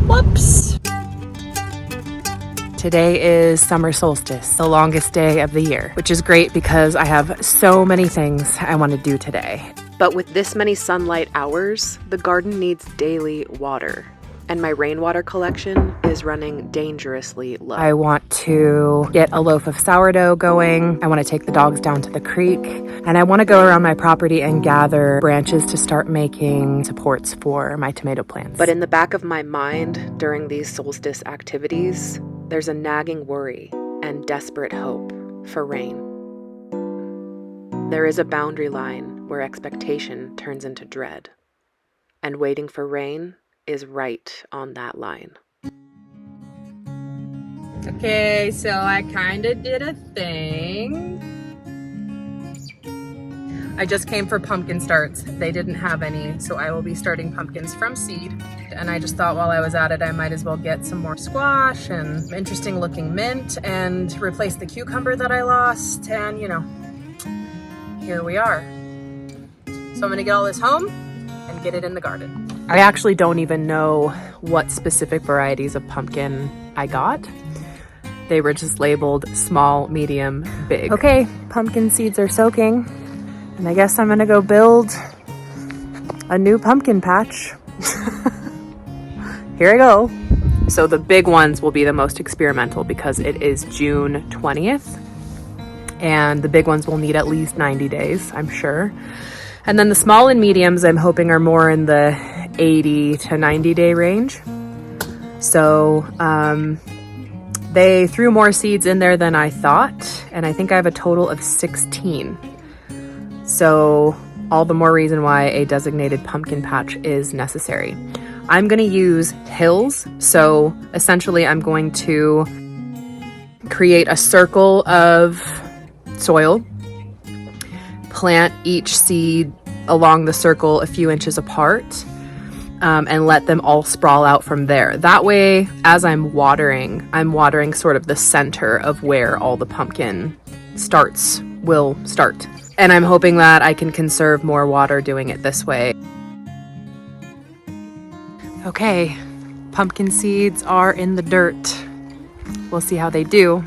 Whoops! Today is summer solstice, the longest day of the year, which is great because I have so many things I want to do today. But with this many sunlight hours, the garden needs daily water. And my rainwater collection is running dangerously low. I want to get a loaf of sourdough going. I want to take the dogs down to the creek. And I want to go around my property and gather branches to start making supports for my tomato plants. But in the back of my mind, during these solstice activities, there's a nagging worry and desperate hope for rain. There is a boundary line where expectation turns into dread. And waiting for rain is right on that line. Okay, so I kind of did a thing. I just came for pumpkin starts. They didn't have any, so I will be starting pumpkins from seed. And I just thought while I was at it, I might as well get some more squash and interesting looking mint and replace the cucumber that I lost. And you know, here we are. So I'm gonna get all this home and get it in the garden. I actually don't even know what specific varieties of pumpkin I got. They were just labeled small, medium, big. Okay, pumpkin seeds are soaking, and I guess I'm gonna go build a new pumpkin patch. Here I go. So the big ones will be the most experimental because it is June 20th, and the big ones will need at least 90 days, I'm sure. And then the small and mediums I'm hoping are more in the 80 to 90 day range. So they threw more seeds in there than I thought, and I think I have a total of 16. So all the more reason why a designated pumpkin patch is necessary. I'm gonna use hills. So essentially I'm going to create a circle of soil, plant each seed along the circle a few inches apart, and let them all sprawl out from there. That way, as I'm watering sort of the center of where all the pumpkin starts will start. And I'm hoping that I can conserve more water doing it this way. Okay, pumpkin seeds are in the dirt. We'll see how they do.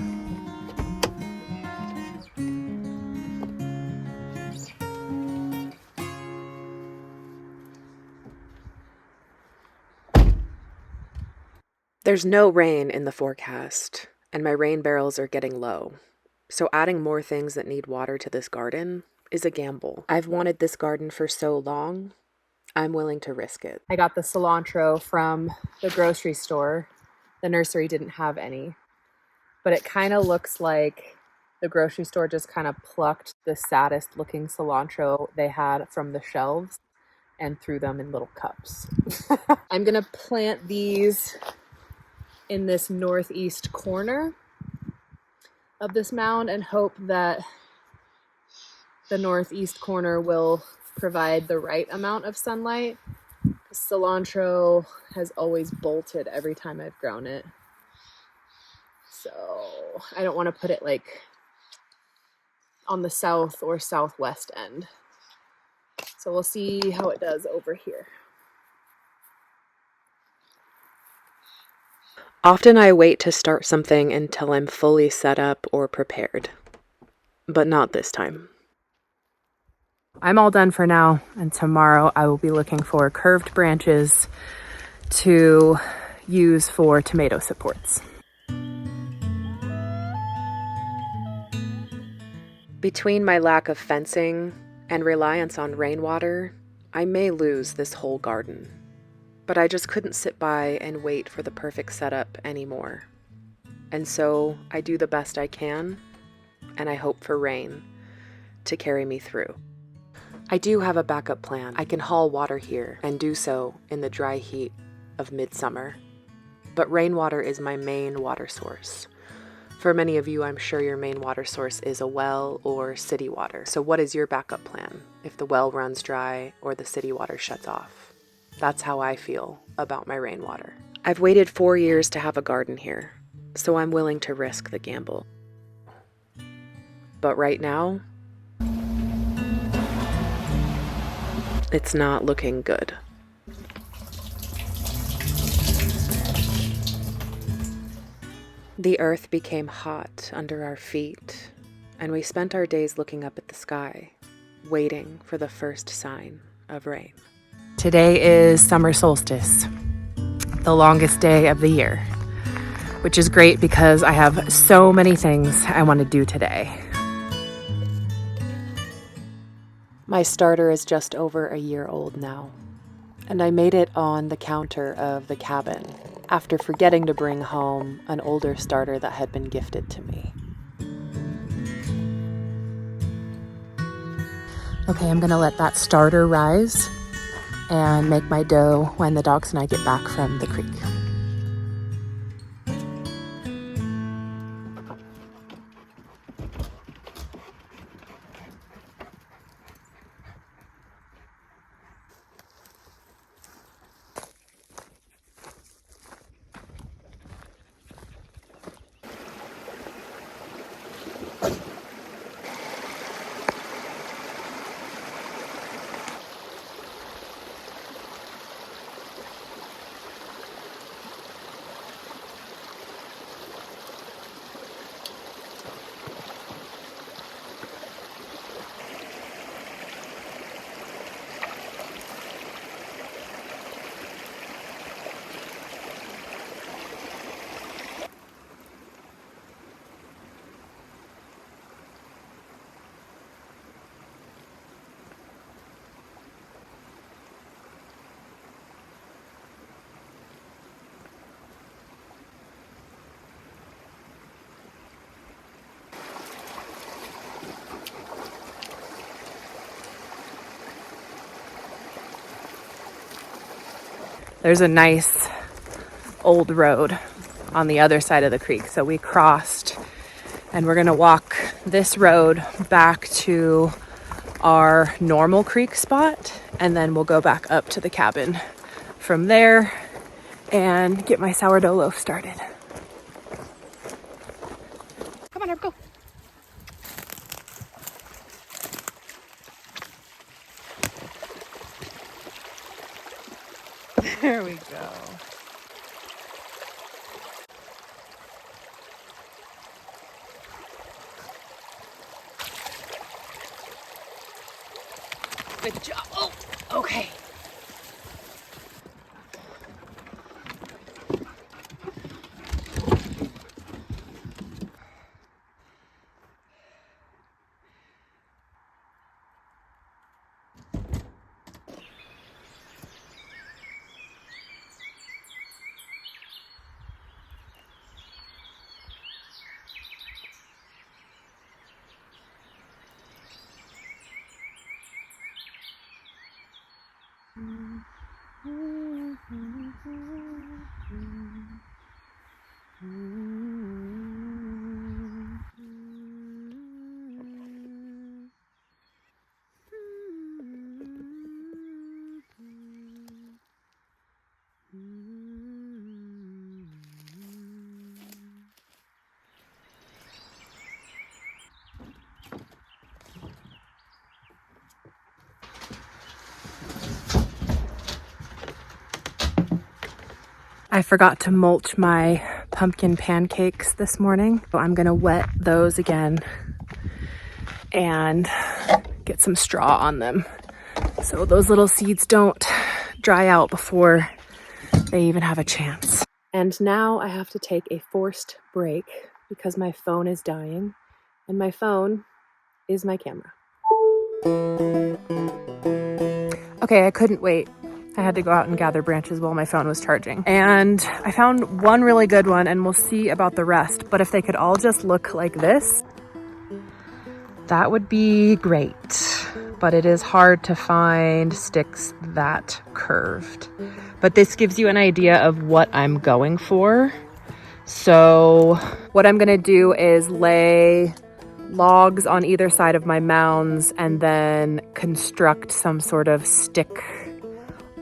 There's no rain in the forecast, and my rain barrels are getting low. So adding more things that need water to this garden is a gamble. I've wanted this garden for so long, I'm willing to risk it. I got the cilantro from the grocery store. The nursery didn't have any, but it kind of looks like the grocery store just kind of plucked the saddest looking cilantro they had from the shelves and threw them in little cups. I'm gonna plant these in this northeast corner of this mound and hope that the northeast corner will provide the right amount of sunlight. Cilantro has always bolted every time I've grown it. So I don't want to put it like on the south or southwest end. So we'll see how it does over here. Often I wait to start something until I'm fully set up or prepared, but not this time. I'm all done for now, and tomorrow I will be looking for curved branches to use for tomato supports. Between my lack of fencing and reliance on rainwater, I may lose this whole garden. But I just couldn't sit by and wait for the perfect setup anymore. And so I do the best I can, and I hope for rain to carry me through. I do have a backup plan. I can haul water here and do so in the dry heat of midsummer. But rainwater is my main water source. For many of you, I'm sure your main water source is a well or city water. So what is your backup plan if the well runs dry or the city water shuts off? That's how I feel about my rainwater. I've waited 4 years to have a garden here, so I'm willing to risk the gamble. But right now, it's not looking good. The earth became hot under our feet, and we spent our days looking up at the sky, waiting for the first sign of rain. Today is summer solstice, the longest day of the year, which is great because I have so many things I want to do today. My starter is just over a year old now, and I made it on the counter of the cabin after forgetting to bring home an older starter that had been gifted to me. Okay, I'm gonna let that starter rise and make my dough when the dogs and I get back from the creek. There's a nice old road on the other side of the creek. So we crossed and we're gonna walk this road back to our normal creek spot, and then we'll go back up to the cabin from there and get my sourdough loaf started. Come on, Herb, go. There we go. Good job. Oh, okay. I forgot to mulch my pumpkin pancakes this morning. So I'm gonna wet those again and get some straw on them so those little seeds don't dry out before they even have a chance. And now I have to take a forced break because my phone is dying, and my phone is my camera. Okay, I couldn't wait. I had to go out and gather branches while my phone was charging. And I found one really good one, and we'll see about the rest. But if they could all just look like this, that would be great. But it is hard to find sticks that curved. But this gives you an idea of what I'm going for. So what I'm gonna do is lay logs on either side of my mounds and then construct some sort of stick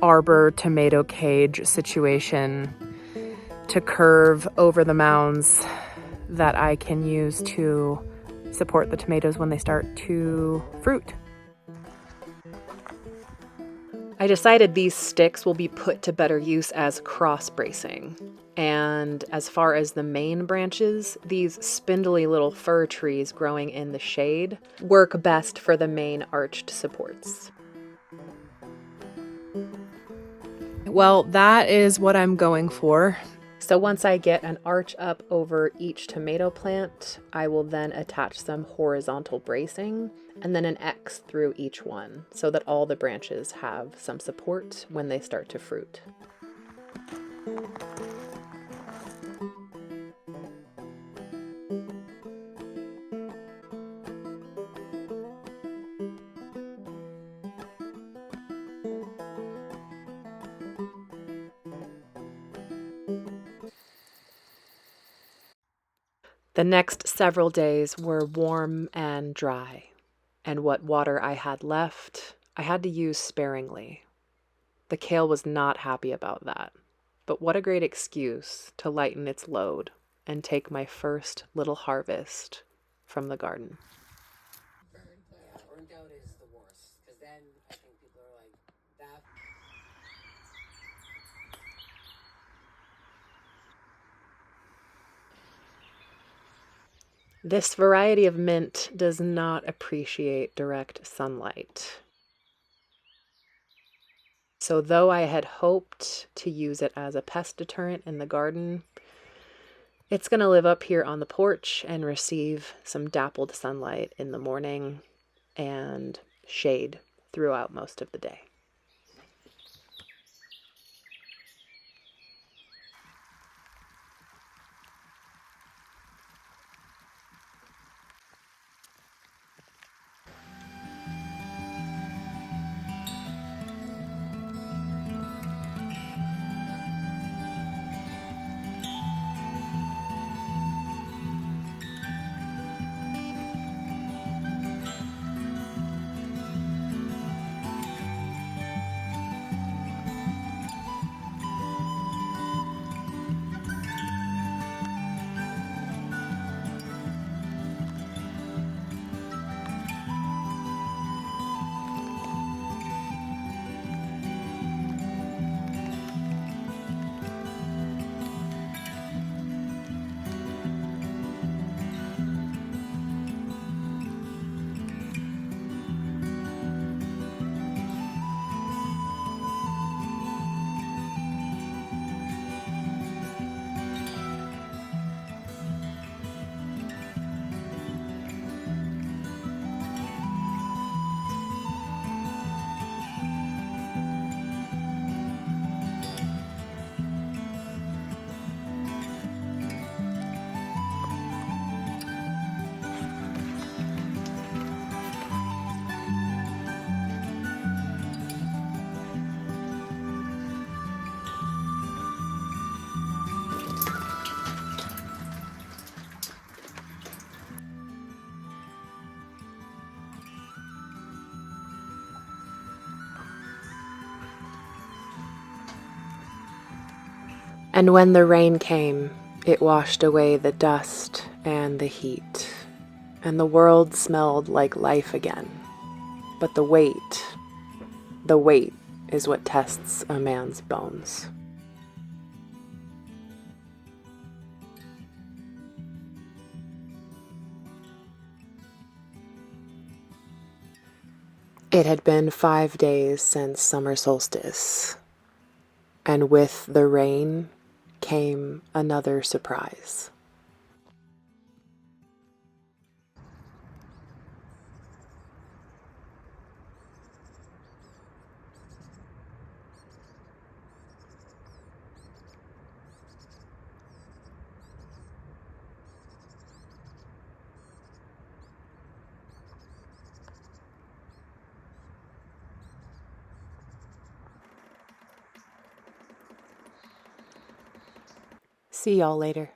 arbor tomato cage situation to curve over the mounds that I can use to support the tomatoes when they start to fruit. I decided these sticks will be put to better use as cross bracing. And as far as the main branches, these spindly little fir trees growing in the shade work best for the main arched supports. Well, that is what I'm going for. So once I get an arch up over each tomato plant, I will then attach some horizontal bracing and then an X through each one so that all the branches have some support when they start to fruit. The next several days were warm and dry, and what water I had left, I had to use sparingly. The kale was not happy about that, but what a great excuse to lighten its load and take my first little harvest from the garden. Yeah, burnt out is the worst, because then I think people are like, that. This variety of mint does not appreciate direct sunlight. So though I had hoped to use it as a pest deterrent in the garden, it's going to live up here on the porch and receive some dappled sunlight in the morning and shade throughout most of the day. And when the rain came, it washed away the dust and the heat, and the world smelled like life again. But the weight is what tests a man's bones. It had been 5 days since summer solstice, and with the rain came another surprise. See y'all later.